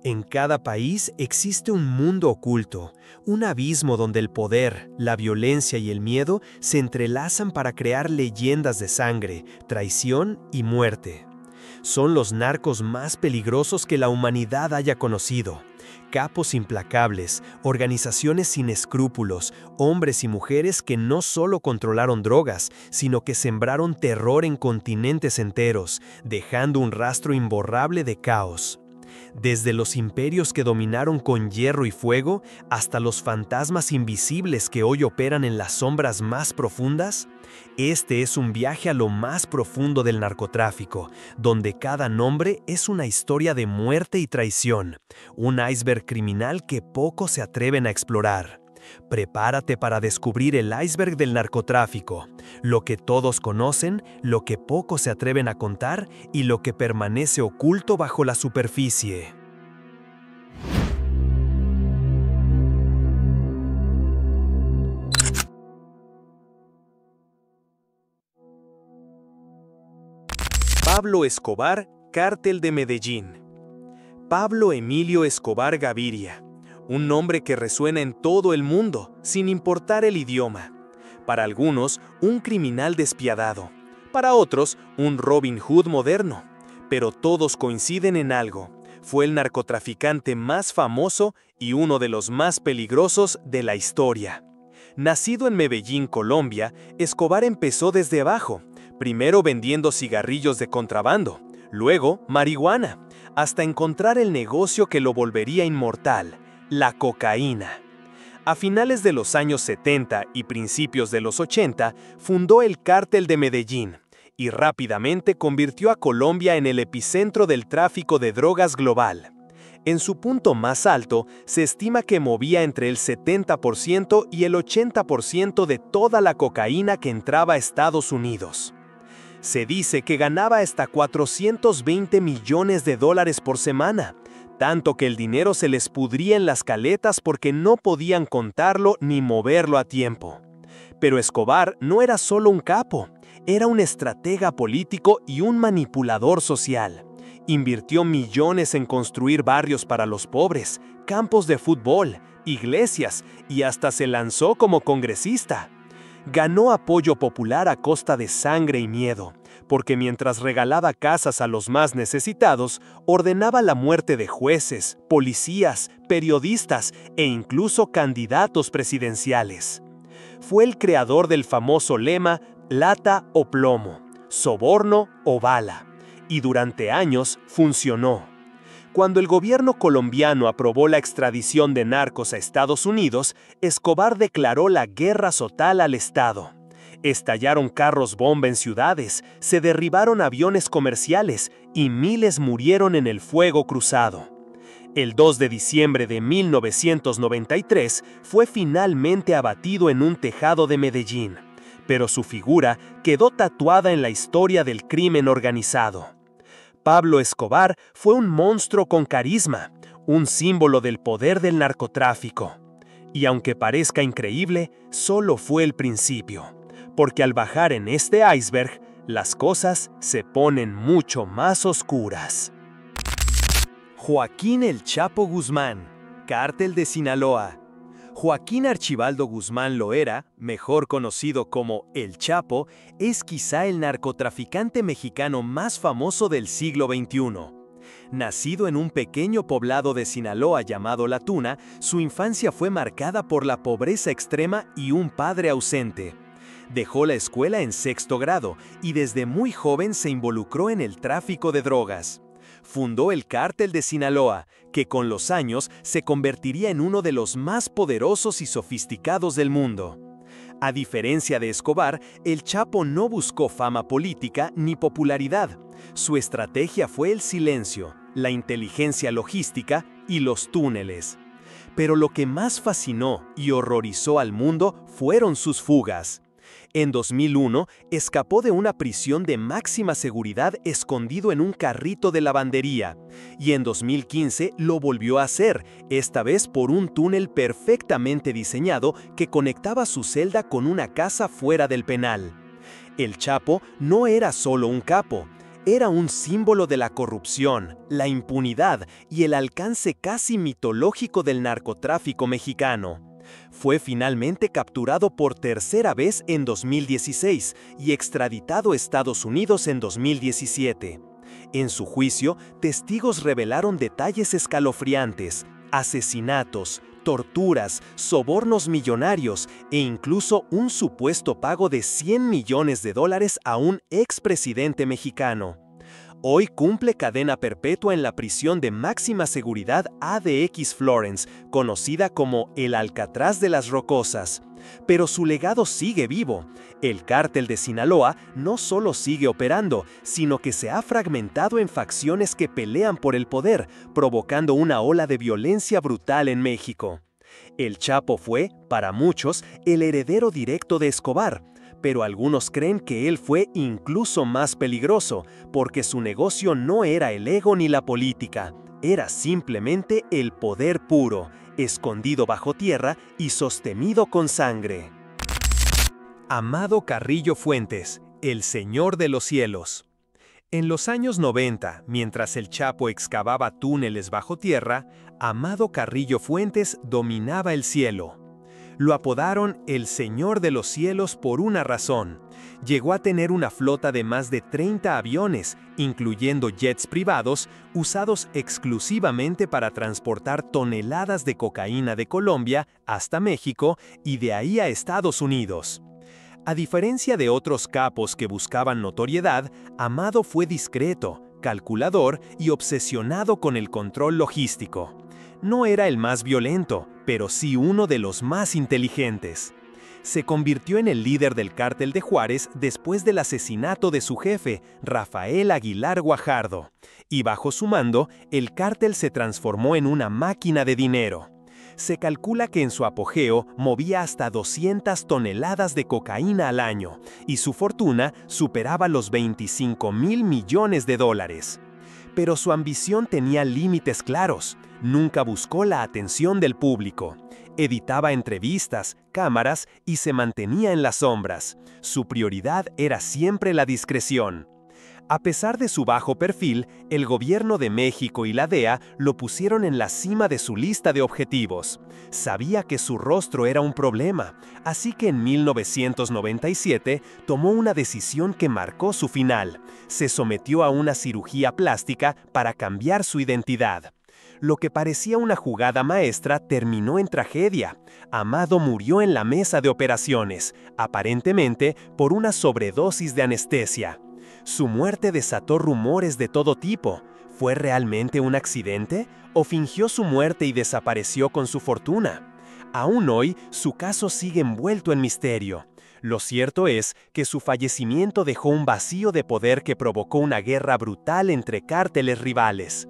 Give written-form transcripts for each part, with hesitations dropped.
En cada país existe un mundo oculto, un abismo donde el poder, la violencia y el miedo se entrelazan para crear leyendas de sangre, traición y muerte. Son los narcos más peligrosos que la humanidad haya conocido. Capos implacables, organizaciones sin escrúpulos, hombres y mujeres que no solo controlaron drogas, sino que sembraron terror en continentes enteros, dejando un rastro imborrable de caos. Desde los imperios que dominaron con hierro y fuego hasta los fantasmas invisibles que hoy operan en las sombras más profundas, este es un viaje a lo más profundo del narcotráfico, donde cada nombre es una historia de muerte y traición, un iceberg criminal que pocos se atreven a explorar. Prepárate para descubrir el iceberg del narcotráfico, lo que todos conocen, lo que pocos se atreven a contar y lo que permanece oculto bajo la superficie. Pablo Escobar, Cártel de Medellín. Pablo Emilio Escobar Gaviria. Un nombre que resuena en todo el mundo, sin importar el idioma. Para algunos, un criminal despiadado. Para otros, un Robin Hood moderno. Pero todos coinciden en algo. Fue el narcotraficante más famoso y uno de los más peligrosos de la historia. Nacido en Medellín, Colombia, Escobar empezó desde abajo, primero vendiendo cigarrillos de contrabando, luego marihuana, hasta encontrar el negocio que lo volvería inmortal: la cocaína. A finales de los años 70 y principios de los 80, fundó el Cártel de Medellín y rápidamente convirtió a Colombia en el epicentro del tráfico de drogas global. En su punto más alto, se estima que movía entre el 70% y el 80% de toda la cocaína que entraba a Estados Unidos. Se dice que ganaba hasta $420 millones por semana, tanto que el dinero se les pudría en las caletas porque no podían contarlo ni moverlo a tiempo. Pero Escobar no era solo un capo, era un estratega político y un manipulador social. Invirtió millones en construir barrios para los pobres, campos de fútbol, iglesias y hasta se lanzó como congresista. Ganó apoyo popular a costa de sangre y miedo, porque mientras regalaba casas a los más necesitados, ordenaba la muerte de jueces, policías, periodistas e incluso candidatos presidenciales. Fue el creador del famoso lema "Lata o plomo", soborno o bala, y durante años funcionó. Cuando el gobierno colombiano aprobó la extradición de narcos a Estados Unidos, Escobar declaró la guerra total al Estado. Estallaron carros bomba en ciudades, se derribaron aviones comerciales y miles murieron en el fuego cruzado. El 2 de diciembre de 1993 fue finalmente abatido en un tejado de Medellín, pero su figura quedó tatuada en la historia del crimen organizado. Pablo Escobar fue un monstruo con carisma, un símbolo del poder del narcotráfico. Y aunque parezca increíble, solo fue el principio, porque al bajar en este iceberg, las cosas se ponen mucho más oscuras. Joaquín El Chapo Guzmán, Cártel de Sinaloa. Joaquín Archibaldo Guzmán Loera, mejor conocido como El Chapo, es quizá el narcotraficante mexicano más famoso del siglo XXI. Nacido en un pequeño poblado de Sinaloa llamado La Tuna, su infancia fue marcada por la pobreza extrema y un padre ausente. Dejó la escuela en sexto grado y desde muy joven se involucró en el tráfico de drogas. Fundó el Cártel de Sinaloa, que con los años se convertiría en uno de los más poderosos y sofisticados del mundo. A diferencia de Escobar, el Chapo no buscó fama política ni popularidad. Su estrategia fue el silencio, la inteligencia logística y los túneles. Pero lo que más fascinó y horrorizó al mundo fueron sus fugas. En 2001, escapó de una prisión de máxima seguridad escondido en un carrito de lavandería, y en 2015 lo volvió a hacer, esta vez por un túnel perfectamente diseñado que conectaba su celda con una casa fuera del penal. El Chapo no era solo un capo, Era un símbolo de la corrupción, la impunidad y el alcance casi mitológico del narcotráfico mexicano. Fue finalmente capturado por tercera vez en 2016 y extraditado a Estados Unidos en 2017. En su juicio, testigos revelaron detalles escalofriantes: asesinatos, torturas, sobornos millonarios e incluso un supuesto pago de $100 millones a un expresidente mexicano. Hoy cumple cadena perpetua en la prisión de máxima seguridad ADX Florence, conocida como el Alcatraz de las Rocosas. Pero su legado sigue vivo. El cártel de Sinaloa no solo sigue operando, sino que se ha fragmentado en facciones que pelean por el poder, provocando una ola de violencia brutal en México. El Chapo fue, para muchos, el heredero directo de Escobar, pero algunos creen que él fue incluso más peligroso, porque su negocio no era el ego ni la política, era simplemente el poder puro, escondido bajo tierra y sostenido con sangre. Amado Carrillo Fuentes, el Señor de los Cielos. En los años 90, mientras el Chapo excavaba túneles bajo tierra, Amado Carrillo Fuentes dominaba el cielo. Lo apodaron el Señor de los Cielos por una razón. Llegó a tener una flota de más de 30 aviones, incluyendo jets privados, usados exclusivamente para transportar toneladas de cocaína de Colombia hasta México y de ahí a Estados Unidos. A diferencia de otros capos que buscaban notoriedad, Amado fue discreto, calculador y obsesionado con el control logístico. No era el más violento, pero sí uno de los más inteligentes. Se convirtió en el líder del cártel de Juárez después del asesinato de su jefe, Rafael Aguilar Guajardo, y bajo su mando, el cártel se transformó en una máquina de dinero. Se calcula que en su apogeo movía hasta 200 toneladas de cocaína al año, y su fortuna superaba los $25,000 millones. Pero su ambición tenía límites claros. Nunca buscó la atención del público. Editaba entrevistas, cámaras y se mantenía en las sombras. Su prioridad era siempre la discreción. A pesar de su bajo perfil, el gobierno de México y la DEA lo pusieron en la cima de su lista de objetivos. Sabía que su rostro era un problema, así que en 1997 tomó una decisión que marcó su final. Se sometió a una cirugía plástica para cambiar su identidad. Lo que parecía una jugada maestra terminó en tragedia. Amado murió en la mesa de operaciones, aparentemente por una sobredosis de anestesia. Su muerte desató rumores de todo tipo. ¿Fue realmente un accidente? ¿O fingió su muerte y desapareció con su fortuna? Aún hoy, su caso sigue envuelto en misterio. Lo cierto es que su fallecimiento dejó un vacío de poder que provocó una guerra brutal entre cárteles rivales.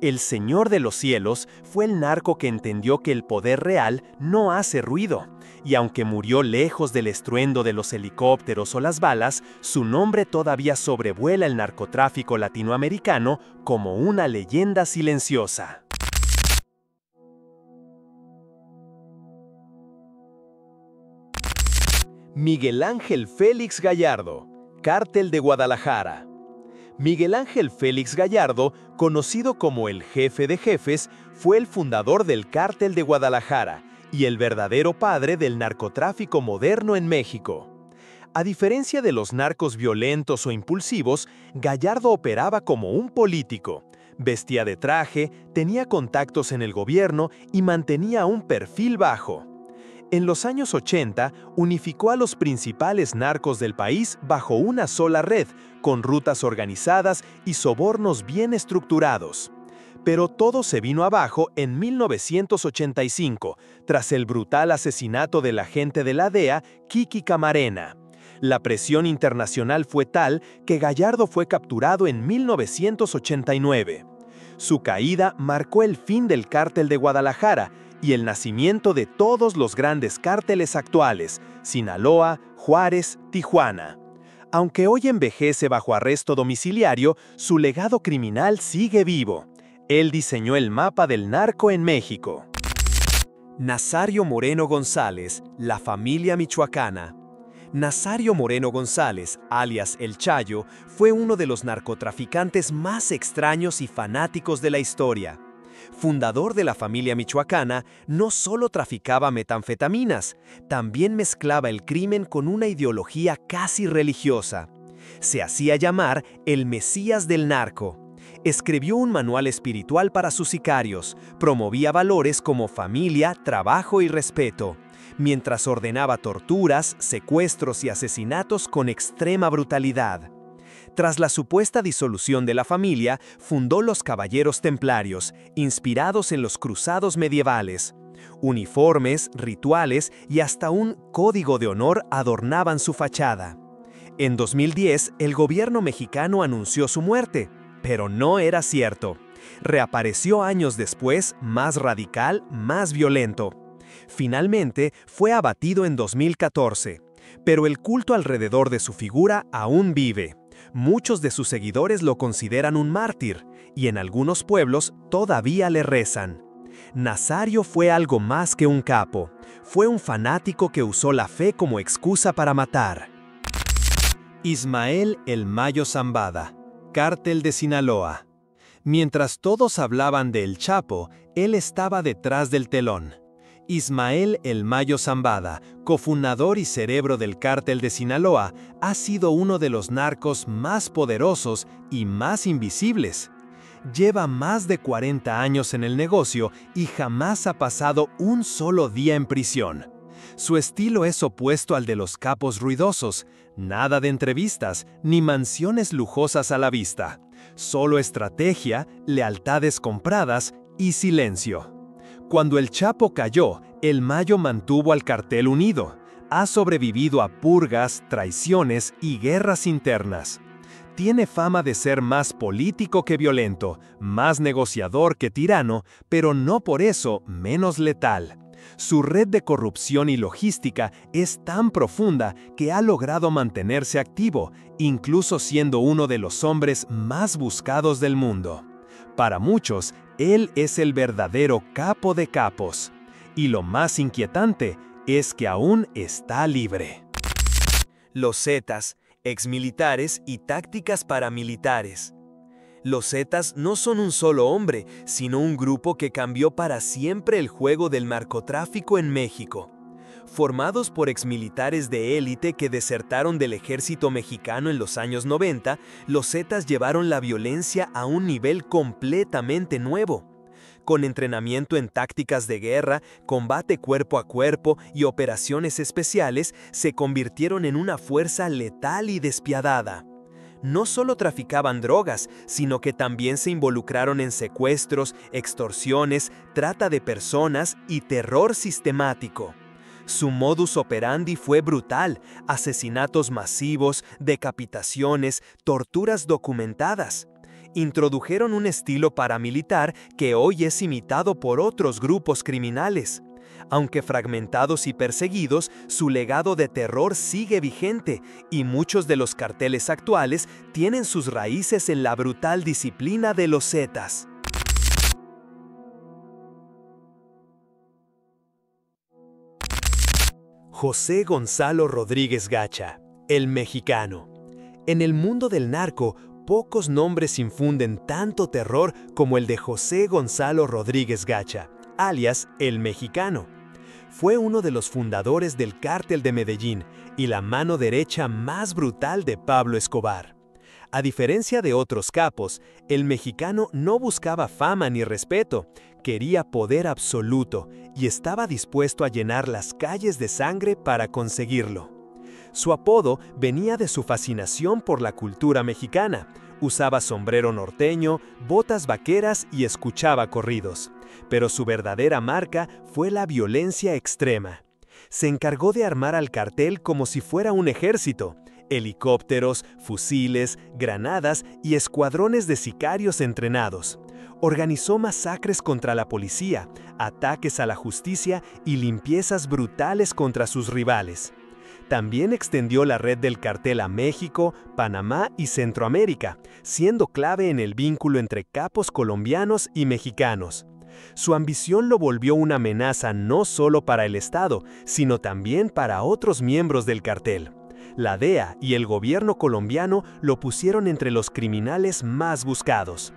El Señor de los Cielos fue el narco que entendió que el poder real no hace ruido, y aunque murió lejos del estruendo de los helicópteros o las balas, su nombre todavía sobrevuela el narcotráfico latinoamericano como una leyenda silenciosa. Miguel Ángel Félix Gallardo, Cártel de Guadalajara. Miguel Ángel Félix Gallardo, conocido como el Jefe de Jefes, fue el fundador del Cártel de Guadalajara y el verdadero padre del narcotráfico moderno en México. A diferencia de los narcos violentos o impulsivos, Gallardo operaba como un político. Vestía de traje, tenía contactos en el gobierno y mantenía un perfil bajo. En los años 80, unificó a los principales narcos del país bajo una sola red, con rutas organizadas y sobornos bien estructurados. Pero todo se vino abajo en 1985, tras el brutal asesinato del agente de la DEA, Kiki Camarena. La presión internacional fue tal que Gallardo fue capturado en 1989. Su caída marcó el fin del Cártel de Guadalajara y el nacimiento de todos los grandes cárteles actuales: Sinaloa, Juárez, Tijuana. Aunque hoy envejece bajo arresto domiciliario, su legado criminal sigue vivo. Él diseñó el mapa del narco en México. Nazario Moreno González, la familia michoacana. Nazario Moreno González, alias El Chayo, fue uno de los narcotraficantes más extraños y fanáticos de la historia. Fundador de la familia michoacana, no solo traficaba metanfetaminas, también mezclaba el crimen con una ideología casi religiosa. Se hacía llamar el Mesías del narco. Escribió un manual espiritual para sus sicarios, promovía valores como familia, trabajo y respeto, mientras ordenaba torturas, secuestros y asesinatos con extrema brutalidad. Tras la supuesta disolución de la familia, fundó los Caballeros Templarios, inspirados en los cruzados medievales. Uniformes, rituales y hasta un código de honor adornaban su fachada. En 2010, el gobierno mexicano anunció su muerte, pero no era cierto. Reapareció años después, más radical, más violento. Finalmente, fue abatido en 2014, pero el culto alrededor de su figura aún vive. Muchos de sus seguidores lo consideran un mártir, y en algunos pueblos todavía le rezan. Nazario fue algo más que un capo. Fue un fanático que usó la fe como excusa para matar. Ismael El Mayo Zambada, Cártel de Sinaloa. Mientras todos hablaban de El Chapo, él estaba detrás del telón. Ismael El Mayo Zambada, cofundador y cerebro del Cártel de Sinaloa, ha sido uno de los narcos más poderosos y más invisibles. Lleva más de 40 años en el negocio y jamás ha pasado un solo día en prisión. Su estilo es opuesto al de los capos ruidosos, nada de entrevistas ni mansiones lujosas a la vista. Solo estrategia, lealtades compradas y silencio. Cuando el Chapo cayó, El Mayo mantuvo al cartel unido. Ha sobrevivido a purgas, traiciones y guerras internas. Tiene fama de ser más político que violento, más negociador que tirano, pero no por eso menos letal. Su red de corrupción y logística es tan profunda que ha logrado mantenerse activo, incluso siendo uno de los hombres más buscados del mundo. Para muchos, él es el verdadero capo de capos. Y lo más inquietante es que aún está libre. Los Zetas, exmilitares y tácticas paramilitares. Los Zetas no son un solo hombre, sino un grupo que cambió para siempre el juego del narcotráfico en México. Formados por exmilitares de élite que desertaron del ejército mexicano en los años 90, los Zetas llevaron la violencia a un nivel completamente nuevo. Con entrenamiento en tácticas de guerra, combate cuerpo a cuerpo y operaciones especiales, se convirtieron en una fuerza letal y despiadada. No solo traficaban drogas, sino que también se involucraron en secuestros, extorsiones, trata de personas y terror sistemático. Su modus operandi fue brutal: asesinatos masivos, decapitaciones, torturas documentadas. Introdujeron un estilo paramilitar que hoy es imitado por otros grupos criminales. Aunque fragmentados y perseguidos, su legado de terror sigue vigente, y muchos de los carteles actuales tienen sus raíces en la brutal disciplina de los Zetas. José Gonzalo Rodríguez Gacha, el mexicano. En el mundo del narco, pocos nombres infunden tanto terror como el de José Gonzalo Rodríguez Gacha, alias el mexicano. Fue uno de los fundadores del Cártel de Medellín y la mano derecha más brutal de Pablo Escobar. A diferencia de otros capos, el mexicano no buscaba fama ni respeto, quería poder absoluto y estaba dispuesto a llenar las calles de sangre para conseguirlo. Su apodo venía de su fascinación por la cultura mexicana. Usaba sombrero norteño, botas vaqueras y escuchaba corridos. Pero su verdadera marca fue la violencia extrema. Se encargó de armar al cartel como si fuera un ejército. Helicópteros, fusiles, granadas y escuadrones de sicarios entrenados. Organizó masacres contra la policía, ataques a la justicia y limpiezas brutales contra sus rivales. También extendió la red del cartel a México, Panamá y Centroamérica, siendo clave en el vínculo entre capos colombianos y mexicanos. Su ambición lo volvió una amenaza no solo para el Estado, sino también para otros miembros del cartel. La DEA y el gobierno colombiano lo pusieron entre los criminales más buscados.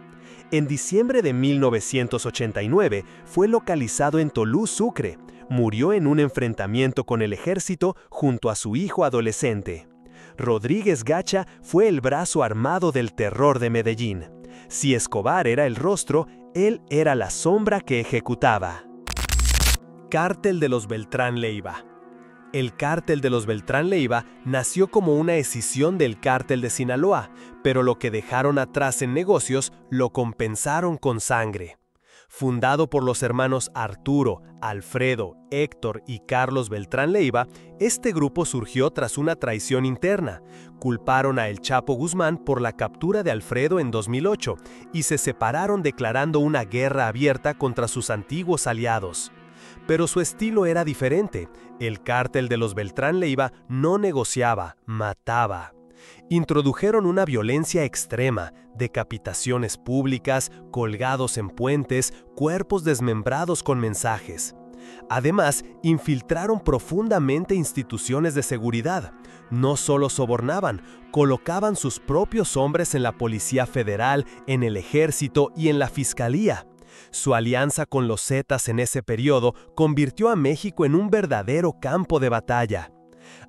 En diciembre de 1989 fue localizado en Tolú, Sucre. Murió en un enfrentamiento con el ejército junto a su hijo adolescente. Rodríguez Gacha fue el brazo armado del terror de Medellín. Si Escobar era el rostro, él era la sombra que ejecutaba. Cártel de los Beltrán Leiva. El Cártel de los Beltrán Leiva nació como una escisión del Cártel de Sinaloa, pero lo que dejaron atrás en negocios lo compensaron con sangre. Fundado por los hermanos Arturo, Alfredo, Héctor y Carlos Beltrán Leiva, este grupo surgió tras una traición interna. Culparon a El Chapo Guzmán por la captura de Alfredo en 2008 y se separaron declarando una guerra abierta contra sus antiguos aliados. Pero su estilo era diferente. El Cártel de los Beltrán Leiva no negociaba, mataba. Introdujeron una violencia extrema, decapitaciones públicas, colgados en puentes, cuerpos desmembrados con mensajes. Además, infiltraron profundamente instituciones de seguridad. No solo sobornaban, colocaban sus propios hombres en la Policía Federal, en el Ejército y en la Fiscalía. Su alianza con los Zetas en ese periodo convirtió a México en un verdadero campo de batalla.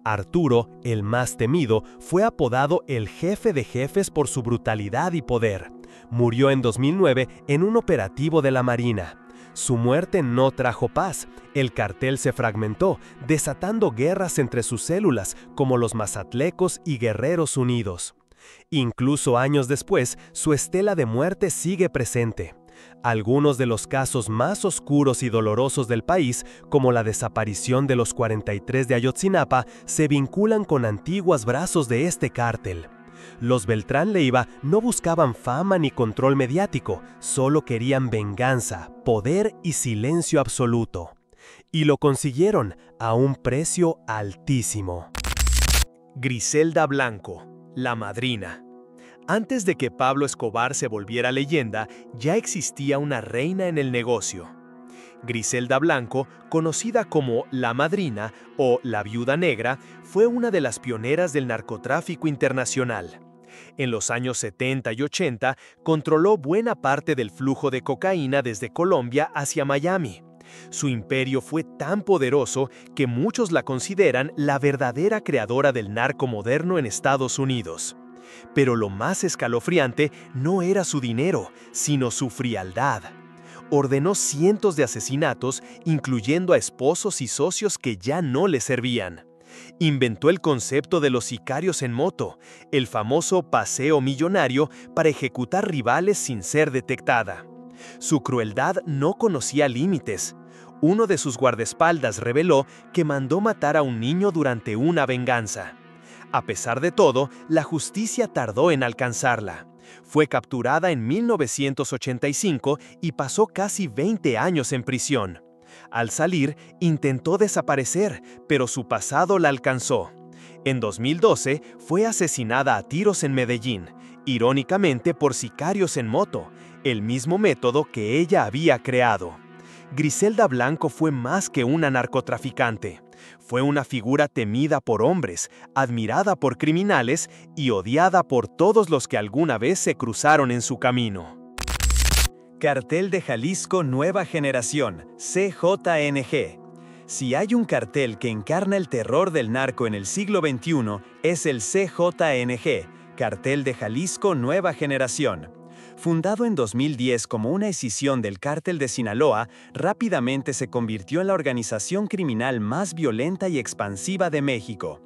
Arturo, el más temido, fue apodado el jefe de jefes por su brutalidad y poder. Murió en 2009 en un operativo de la Marina. Su muerte no trajo paz. El cartel se fragmentó, desatando guerras entre sus células, como los Mazatlecos y Guerreros Unidos. Incluso años después, su estela de muerte sigue presente. Algunos de los casos más oscuros y dolorosos del país, como la desaparición de los 43 de Ayotzinapa, se vinculan con antiguos brazos de este cártel. Los Beltrán Leiva no buscaban fama ni control mediático, solo querían venganza, poder y silencio absoluto. Y lo consiguieron a un precio altísimo. Griselda Blanco, la madrina. Antes de que Pablo Escobar se volviera leyenda, ya existía una reina en el negocio. Griselda Blanco, conocida como la Madrina o la Viuda Negra, fue una de las pioneras del narcotráfico internacional. En los años 70 y 80, controló buena parte del flujo de cocaína desde Colombia hacia Miami. Su imperio fue tan poderoso que muchos la consideran la verdadera creadora del narco moderno en Estados Unidos. Pero lo más escalofriante no era su dinero, sino su frialdad. Ordenó cientos de asesinatos, incluyendo a esposos y socios que ya no le servían. Inventó el concepto de los sicarios en moto, el famoso paseo millonario para ejecutar rivales sin ser detectada. Su crueldad no conocía límites. Uno de sus guardaespaldas reveló que mandó matar a un niño durante una venganza. A pesar de todo, la justicia tardó en alcanzarla. Fue capturada en 1985 y pasó casi 20 años en prisión. Al salir, intentó desaparecer, pero su pasado la alcanzó. En 2012, fue asesinada a tiros en Medellín, irónicamente por sicarios en moto, el mismo método que ella había creado. Griselda Blanco fue más que una narcotraficante. Fue una figura temida por hombres, admirada por criminales y odiada por todos los que alguna vez se cruzaron en su camino. Cartel de Jalisco Nueva Generación, CJNG. Si hay un cartel que encarna el terror del narco en el siglo XXI, es el CJNG, Cartel de Jalisco Nueva Generación. Fundado en 2010 como una escisión del Cártel de Sinaloa, rápidamente se convirtió en la organización criminal más violenta y expansiva de México.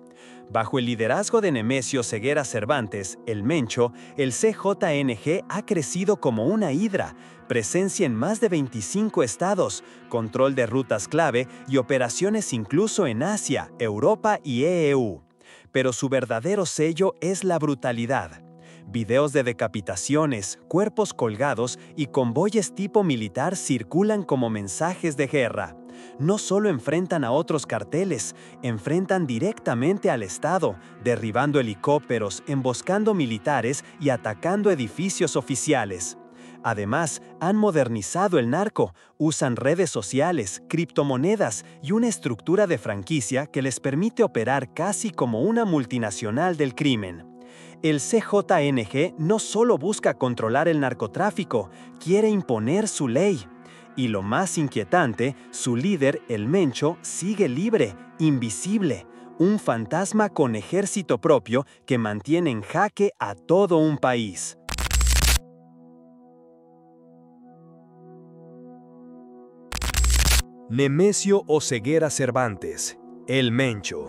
Bajo el liderazgo de Nemesio Ceguera Cervantes, el Mencho, el CJNG ha crecido como una hidra, presencia en más de 25 estados, control de rutas clave y operaciones incluso en Asia, Europa y EU. Pero su verdadero sello es la brutalidad. Videos de decapitaciones, cuerpos colgados y convoyes tipo militar circulan como mensajes de guerra. No solo enfrentan a otros carteles, enfrentan directamente al Estado, derribando helicópteros, emboscando militares y atacando edificios oficiales. Además, han modernizado el narco, usan redes sociales, criptomonedas y una estructura de franquicia que les permite operar casi como una multinacional del crimen. El CJNG no solo busca controlar el narcotráfico, quiere imponer su ley. Y lo más inquietante, su líder, el Mencho, sigue libre, invisible, un fantasma con ejército propio que mantiene en jaque a todo un país. Nemesio Oseguera Cervantes, el Mencho.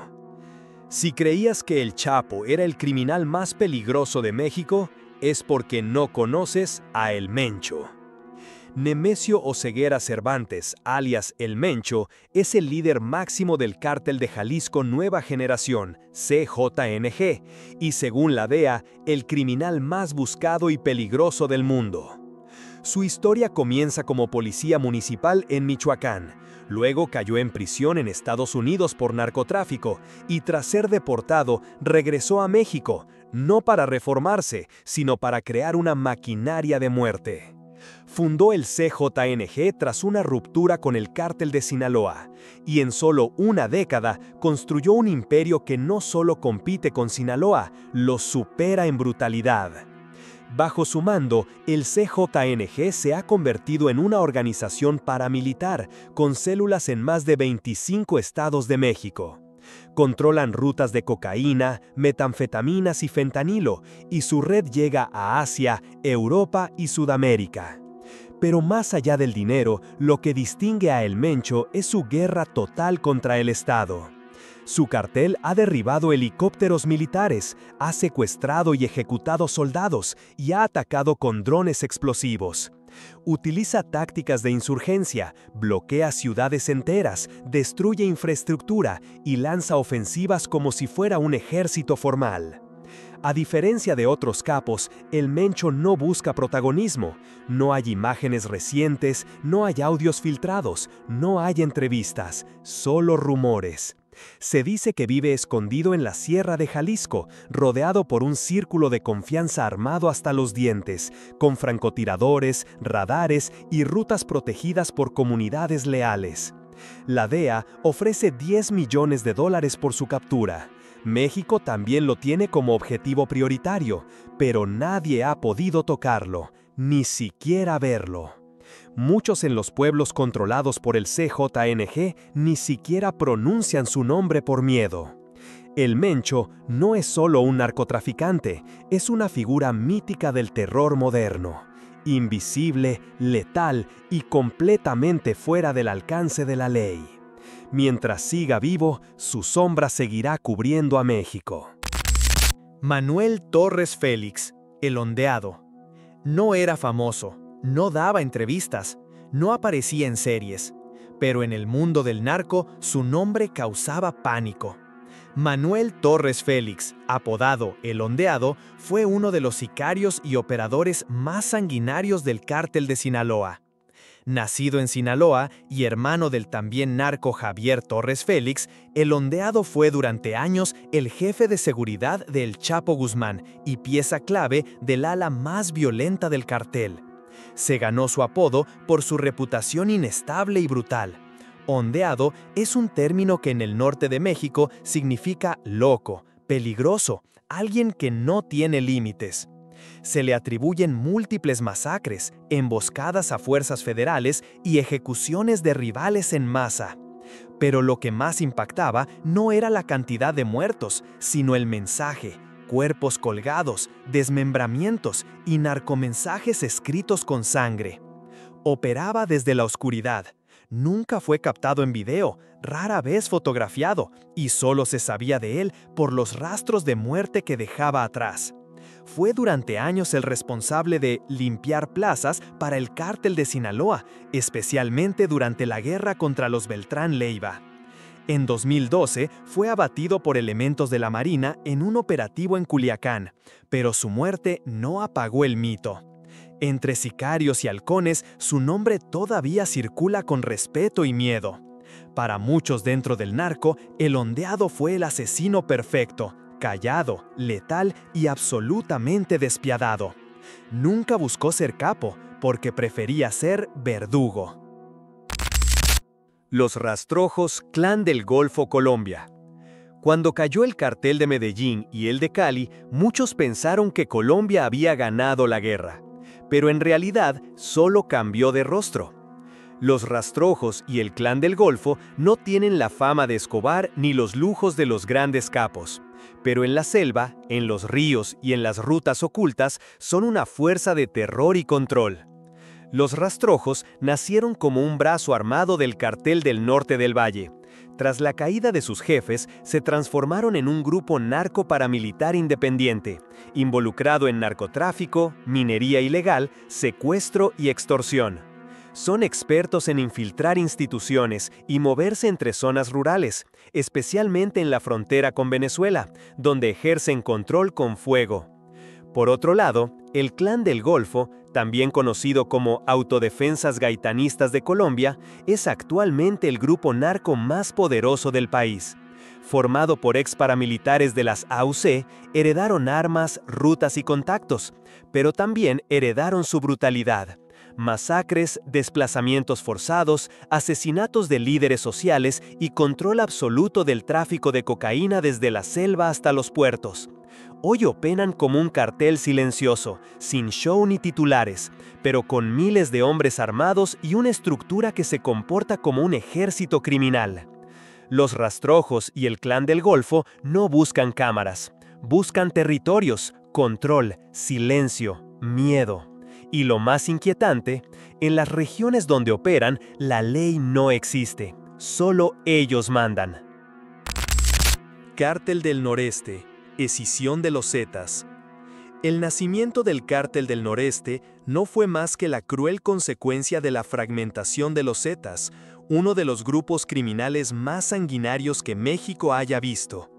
Si creías que el Chapo era el criminal más peligroso de México, es porque no conoces a El Mencho. Nemesio Oseguera Cervantes, alias El Mencho, es el líder máximo del Cártel de Jalisco Nueva Generación, CJNG, y según la DEA, el criminal más buscado y peligroso del mundo. Su historia comienza como policía municipal en Michoacán. Luego cayó en prisión en Estados Unidos por narcotráfico y tras ser deportado regresó a México, no para reformarse, sino para crear una maquinaria de muerte. Fundó el CJNG tras una ruptura con el Cártel de Sinaloa, y en solo una década construyó un imperio que no solo compite con Sinaloa, lo supera en brutalidad. Bajo su mando, el CJNG se ha convertido en una organización paramilitar con células en más de 25 estados de México. Controlan rutas de cocaína, metanfetaminas y fentanilo, y su red llega a Asia, Europa y Sudamérica. Pero más allá del dinero, lo que distingue a El Mencho es su guerra total contra el Estado. Su cartel ha derribado helicópteros militares, ha secuestrado y ejecutado soldados y ha atacado con drones explosivos. Utiliza tácticas de insurgencia, bloquea ciudades enteras, destruye infraestructura y lanza ofensivas como si fuera un ejército formal. A diferencia de otros capos, El Mencho no busca protagonismo. No hay imágenes recientes, no hay audios filtrados, no hay entrevistas, solo rumores. Se dice que vive escondido en la Sierra de Jalisco, rodeado por un círculo de confianza armado hasta los dientes, con francotiradores, radares y rutas protegidas por comunidades leales. La DEA ofrece $10 millones por su captura. México también lo tiene como objetivo prioritario, pero nadie ha podido tocarlo, ni siquiera verlo. Muchos en los pueblos controlados por el CJNG ni siquiera pronuncian su nombre por miedo. El Mencho no es solo un narcotraficante, es una figura mítica del terror moderno. Invisible, letal y completamente fuera del alcance de la ley. Mientras siga vivo, su sombra seguirá cubriendo a México. Manuel Torres Félix, el ondeado. No era famoso, no daba entrevistas, no aparecía en series, pero en el mundo del narco su nombre causaba pánico. Manuel Torres Félix, apodado El Ondeado, fue uno de los sicarios y operadores más sanguinarios del Cártel de Sinaloa. Nacido en Sinaloa y hermano del también narco Javier Torres Félix, El Ondeado fue durante años el jefe de seguridad del Chapo Guzmán y pieza clave del ala más violenta del cartel. Se ganó su apodo por su reputación inestable y brutal. Ondeado es un término que en el norte de México significa loco, peligroso, alguien que no tiene límites. Se le atribuyen múltiples masacres, emboscadas a fuerzas federales y ejecuciones de rivales en masa. Pero lo que más impactaba no era la cantidad de muertos, sino el mensaje: cuerpos colgados, desmembramientos y narcomensajes escritos con sangre. Operaba desde la oscuridad. Nunca fue captado en video, rara vez fotografiado, y solo se sabía de él por los rastros de muerte que dejaba atrás. Fue durante años el responsable de limpiar plazas para el Cártel de Sinaloa, especialmente durante la guerra contra los Beltrán Leiva. En 2012 fue abatido por elementos de la Marina en un operativo en Culiacán, pero su muerte no apagó el mito. Entre sicarios y halcones, su nombre todavía circula con respeto y miedo. Para muchos dentro del narco, El Ondeado fue el asesino perfecto, callado, letal y absolutamente despiadado. Nunca buscó ser capo, porque prefería ser verdugo. Los Rastrojos, Clan del Golfo, Colombia. Cuando cayó el cartel de Medellín y el de Cali, muchos pensaron que Colombia había ganado la guerra, pero en realidad solo cambió de rostro. Los Rastrojos y el Clan del Golfo no tienen la fama de Escobar ni los lujos de los grandes capos, pero en la selva, en los ríos y en las rutas ocultas son una fuerza de terror y control. Los Rastrojos nacieron como un brazo armado del Cartel del Norte del Valle. Tras la caída de sus jefes, se transformaron en un grupo narco-paramilitar independiente, involucrado en narcotráfico, minería ilegal, secuestro y extorsión. Son expertos en infiltrar instituciones y moverse entre zonas rurales, especialmente en la frontera con Venezuela, donde ejercen control con fuego. Por otro lado, el Clan del Golfo, también conocido como Autodefensas Gaitanistas de Colombia, es actualmente el grupo narco más poderoso del país. Formado por ex paramilitares de las AUC, heredaron armas, rutas y contactos, pero también heredaron su brutalidad. Masacres, desplazamientos forzados, asesinatos de líderes sociales y control absoluto del tráfico de cocaína desde la selva hasta los puertos. Hoy operan como un cartel silencioso, sin show ni titulares, pero con miles de hombres armados y una estructura que se comporta como un ejército criminal. Los Rastrojos y el Clan del Golfo no buscan cámaras, buscan territorios, control, silencio, miedo. Y lo más inquietante, en las regiones donde operan, la ley no existe, solo ellos mandan. Cártel del Noreste, escisión de los Zetas. El nacimiento del Cártel del Noreste no fue más que la cruel consecuencia de la fragmentación de los Zetas, uno de los grupos criminales más sanguinarios que México haya visto.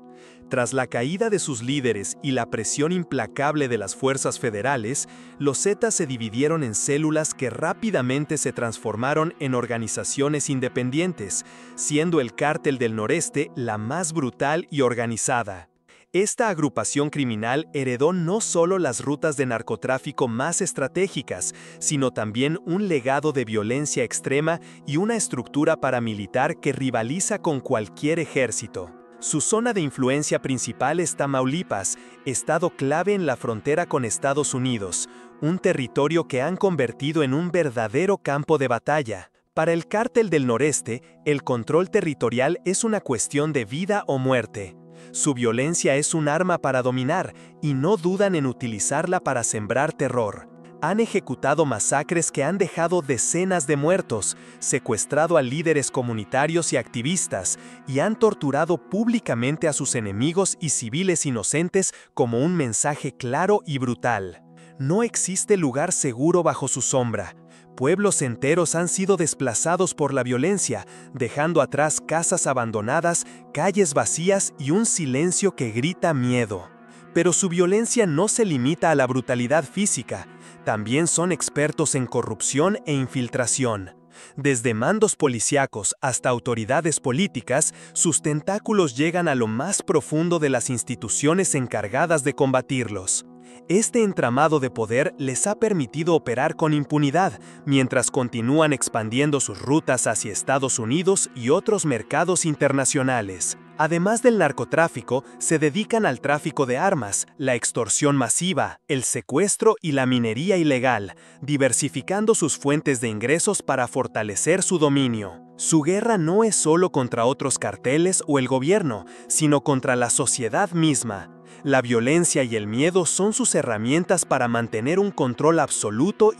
Tras la caída de sus líderes y la presión implacable de las fuerzas federales, los Zetas se dividieron en células que rápidamente se transformaron en organizaciones independientes, siendo el Cártel del Noreste la más brutal y organizada. Esta agrupación criminal heredó no solo las rutas de narcotráfico más estratégicas, sino también un legado de violencia extrema y una estructura paramilitar que rivaliza con cualquier ejército. Su zona de influencia principal es Tamaulipas, estado clave en la frontera con Estados Unidos, un territorio que han convertido en un verdadero campo de batalla. Para el Cártel del Noreste, el control territorial es una cuestión de vida o muerte. Su violencia es un arma para dominar y no dudan en utilizarla para sembrar terror. Han ejecutado masacres que han dejado decenas de muertos, secuestrado a líderes comunitarios y activistas, y han torturado públicamente a sus enemigos y civiles inocentes como un mensaje claro y brutal. No existe lugar seguro bajo su sombra. Pueblos enteros han sido desplazados por la violencia, dejando atrás casas abandonadas, calles vacías y un silencio que grita miedo. Pero su violencia no se limita a la brutalidad física. También son expertos en corrupción e infiltración. Desde mandos policíacos hasta autoridades políticas, sus tentáculos llegan a lo más profundo de las instituciones encargadas de combatirlos. Este entramado de poder les ha permitido operar con impunidad, mientras continúan expandiendo sus rutas hacia Estados Unidos y otros mercados internacionales. Además del narcotráfico, se dedican al tráfico de armas, la extorsión masiva, el secuestro y la minería ilegal, diversificando sus fuentes de ingresos para fortalecer su dominio. Su guerra no es solo contra otros carteles o el gobierno, sino contra la sociedad misma. La violencia y el miedo son sus herramientas para mantener un control absoluto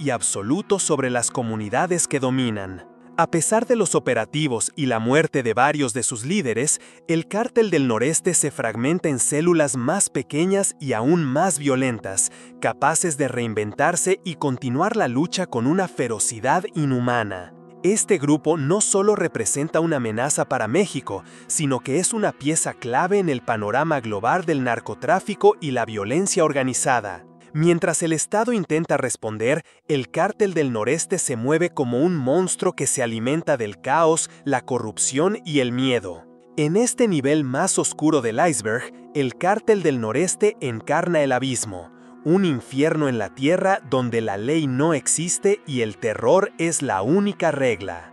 sobre las comunidades que dominan. A pesar de los operativos y la muerte de varios de sus líderes, el Cártel del Noreste se fragmenta en células más pequeñas y aún más violentas, capaces de reinventarse y continuar la lucha con una ferocidad inhumana. Este grupo no solo representa una amenaza para México, sino que es una pieza clave en el panorama global del narcotráfico y la violencia organizada. Mientras el Estado intenta responder, el Cártel del Noreste se mueve como un monstruo que se alimenta del caos, la corrupción y el miedo. En este nivel más oscuro del iceberg, el Cártel del Noreste encarna el abismo, Un infierno en la tierra donde la ley no existe y el terror es la única regla.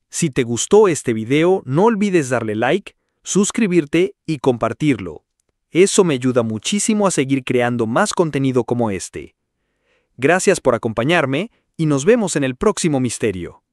Si te gustó este video, no olvides darle like, suscribirte y compartirlo. Eso me ayuda muchísimo a seguir creando más contenido como este. Gracias por acompañarme y nos vemos en el próximo misterio.